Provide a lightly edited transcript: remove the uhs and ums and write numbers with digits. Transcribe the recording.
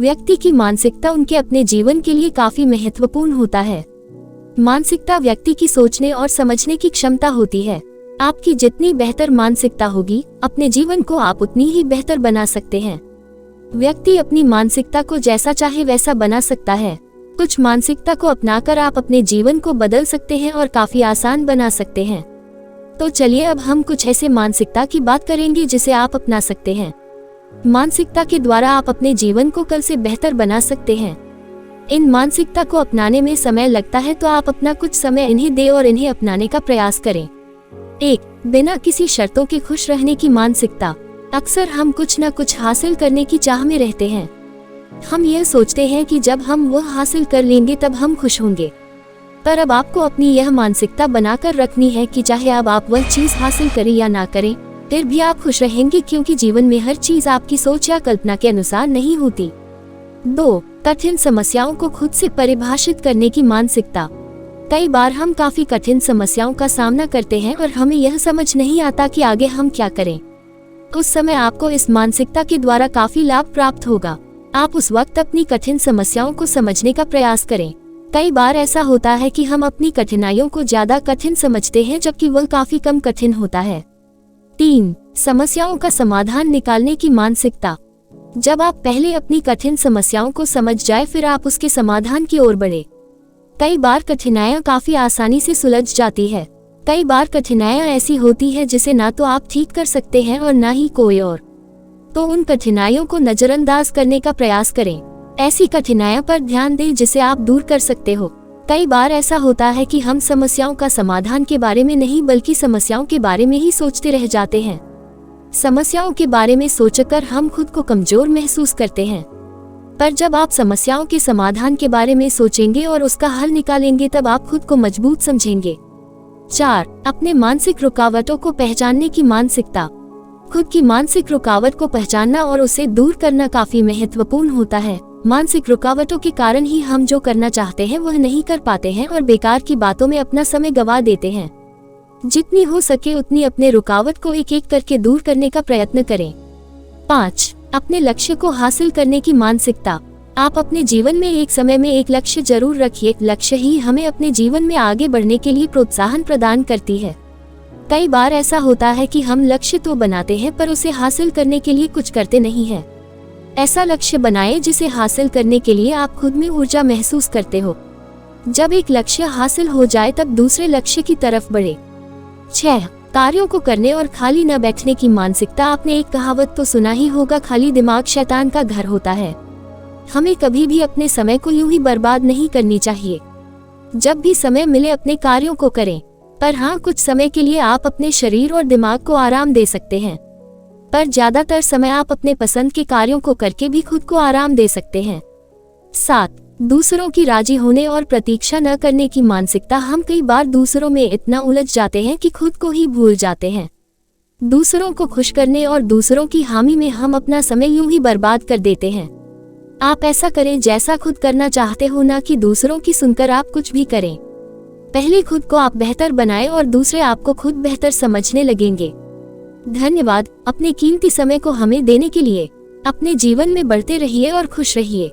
व्यक्ति की मानसिकता उनके अपने जीवन के लिए काफी महत्वपूर्ण होता है। मानसिकता व्यक्ति की सोचने और समझने की क्षमता होती है। आपकी जितनी बेहतर मानसिकता होगी, अपने जीवन को आप उतनी ही बेहतर बना सकते हैं। व्यक्ति अपनी मानसिकता को जैसा चाहे वैसा बना सकता है। कुछ मानसिकता को अपनाकर आप अपने जीवन को बदल सकते हैं और काफी आसान बना सकते हैं। तो चलिए अब हम कुछ ऐसे मानसिकता की बात करेंगे जिसे आप अपना सकते हैं। मानसिकता के द्वारा आप अपने जीवन को कल से बेहतर बना सकते हैं। इन मानसिकता को अपनाने में समय लगता है, तो आप अपना कुछ समय इन्हें दें और इन्हें अपनाने का प्रयास करें। 1. बिना किसी शर्तों के खुश रहने की मानसिकता। अक्सर हम कुछ न कुछ हासिल करने की चाह में रहते हैं। हम यह सोचते हैं कि जब हम वह हासिल कर लेंगे तब हम खुश होंगे। पर अब आपको अपनी यह मानसिकता बनाकर रखनी है कि चाहे अब आप वह चीज हासिल करें या ना करें, फिर भी आप खुश रहेंगे, क्योंकि जीवन में हर चीज आपकी सोच या कल्पना के अनुसार नहीं होती। 2. कठिन समस्याओं को खुद से परिभाषित करने की मानसिकता। कई बार हम काफी कठिन समस्याओं का सामना करते हैं और हमें यह समझ नहीं आता कि आगे हम क्या करें। उस समय आपको इस मानसिकता के द्वारा काफी लाभ प्राप्त होगा। आप उस वक्त अपनी कठिन समस्याओं को समझने का प्रयास करें। कई बार ऐसा होता है कि हम अपनी कठिनाइयों को ज्यादा कठिन समझते हैं, जबकि वह काफी कम कठिन होता है। 3. समस्याओं का समाधान निकालने की मानसिकता। जब आप पहले अपनी कठिन समस्याओं को समझ जाए, फिर आप उसके समाधान की ओर बढ़े। कई बार कठिनाइयां काफी आसानी से सुलझ जाती है। कई बार कठिनाइयां ऐसी होती है जिसे ना तो आप ठीक कर सकते हैं और ना ही कोई और। तो उन कठिनाइयों को नजरअंदाज करने का प्रयास करें। ऐसी कठिनाइयों पर ध्यान दें जिसे आप दूर कर सकते हो। कई बार ऐसा होता है कि हम समस्याओं का समाधान के बारे में नहीं, बल्कि समस्याओं के बारे में ही सोचते रह जाते हैं। समस्याओं के बारे में सोचकर हम खुद को कमजोर महसूस करते हैं। पर जब आप समस्याओं के समाधान के बारे में सोचेंगे और उसका हल निकालेंगे, तब आप खुद को मजबूत समझेंगे। 4. अपने मानसिक रुकावटों को पहचानने की मानसिकता। खुद की मानसिक रुकावट को पहचानना और उसे दूर करना काफी महत्वपूर्ण होता है। मानसिक रुकावटों के कारण ही हम जो करना चाहते हैं वह नहीं कर पाते हैं और बेकार की बातों में अपना समय गंवा देते हैं। जितनी हो सके उतनी अपने रुकावट को एक एक करके दूर करने का प्रयत्न करें। 5. अपने लक्ष्य को हासिल करने की मानसिकता। आप अपने जीवन में एक समय में एक लक्ष्य जरूर रखिए। लक्ष्य ही हमें अपने जीवन में आगे बढ़ने के लिए प्रोत्साहन प्रदान करती है। कई बार ऐसा होता है कि हम लक्ष्य तो बनाते हैं, पर उसे हासिल करने के लिए कुछ करते नहीं हैं। ऐसा लक्ष्य बनाएं जिसे हासिल करने के लिए आप खुद में ऊर्जा महसूस करते हो। जब एक लक्ष्य हासिल हो जाए, तब दूसरे लक्ष्य की तरफ बढ़े। 6. कार्यों को करने और खाली न बैठने की मानसिकता। आपने एक कहावत तो सुना ही होगा, खाली दिमाग शैतान का घर होता है। हमें कभी भी अपने समय को यूं ही बर्बाद नहीं करनी चाहिए। जब भी समय मिले अपने कार्यों को करें, पर हाँ, कुछ समय के लिए आप अपने शरीर और दिमाग को आराम दे सकते हैं, पर ज्यादातर समय आप अपने पसंद के कार्यों को करके भी खुद को आराम दे सकते हैं। 7. दूसरों की राजी होने और प्रतीक्षा न करने की मानसिकता। हम कई बार दूसरों में इतना उलझ जाते हैं कि खुद को ही भूल जाते हैं। दूसरों को खुश करने और दूसरों की हामी में हम अपना समय यूं ही बर्बाद कर देते हैं। आप ऐसा करें जैसा खुद करना चाहते हो, ना कि दूसरों की सुनकर आप कुछ भी करें। पहले खुद को आप बेहतर बनाएं और दूसरे आपको खुद बेहतर समझने लगेंगे। धन्यवाद अपने कीमती समय को हमें देने के लिए। अपने जीवन में बढ़ते रहिए और खुश रहिए।